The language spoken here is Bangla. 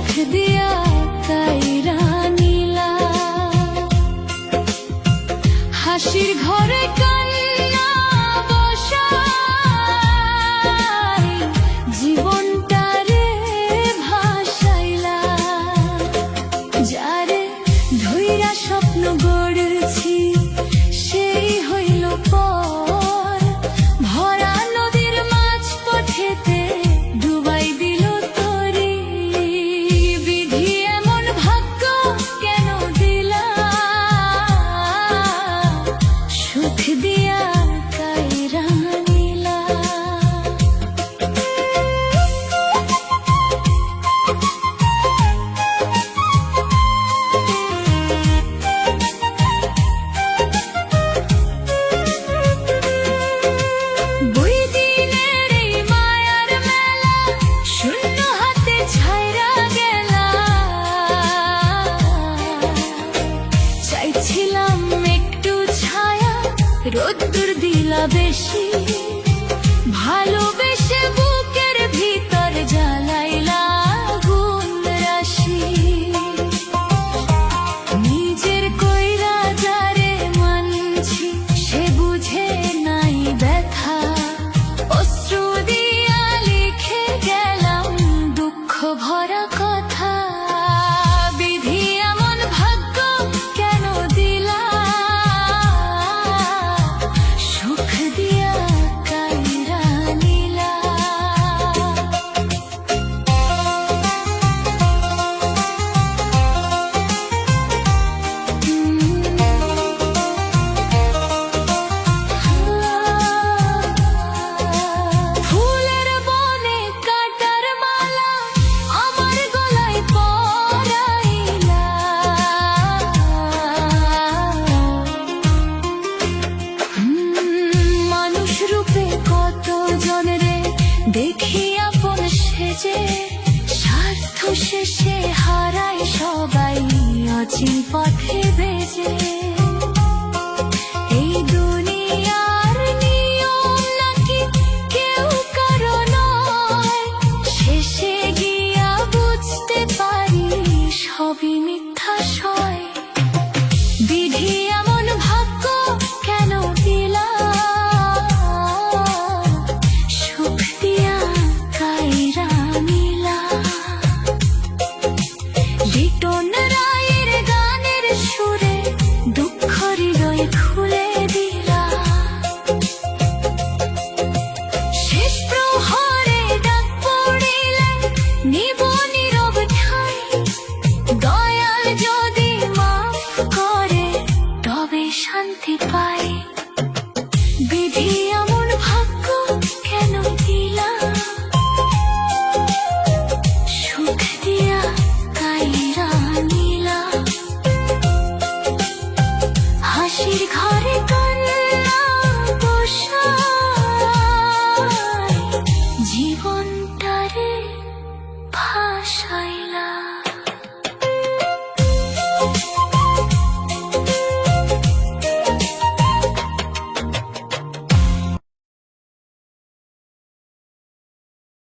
সুখ দিয়া কাইরা নিলা। হাসির ঘরে কান্না বসাই জীবনটারে ভাসাইলা। যারে ধইরা স্বপ্ন গড়েছি সেই হইল পর, ভরা নদীর মাছ পথেতে ডুবাই দিল তরি। বিধি এমন ভাগ্য কেন দিলা, সুখ দিয়া কাইরা নিলা। চাইছিলাম একটু ছায়া, রোদ্দুর দিলা বেশি, ভালোবেসে বুকের ভিতর জ্বালাইলা আগুন রাশি। নিজের কইরা যারে মানছি সে বুঝে নাই ব্যথা, অশ্রু দিয়া লিখে গেলাম দুঃখ ভরা কথা। বিধি এমন ভাগ্য কেন দিলা, সুখ দিয়া কাইরা নিলা। ফুলের বনে কাটার মালা আমার গলায় পরাইলা। মানুষ রূপে কত জনরে দেখি আপন সেজে, স্বার্থ শেষে হারায় সবাই অচিন পথে বেজে। এই দুনিয়ার নিয়ম নাকি কেউ কারো নয়, শেষে গিয়া বুঝতে পারি সবই মিথ্যা সয়। বিধি এমন ভাগ্য কেন দিলা, সুখ দিয়া কাইরা নিলা। লিটন রায়ের গানের সুরে দুঃখ হৃদয় খুলে দিলা। শেষ প্রহরে ডাক পড়িলে নিব নীরব ঠাই, দয়াল যদি মাফ করে তবে শান্তি পাই। বিধি এমন ভাগ্য কেন দিলা, সুখ দিয়া কাইরা নিলা। হাসির ঘরে কান্না বসাই জীবনটারে ভাসাইলা।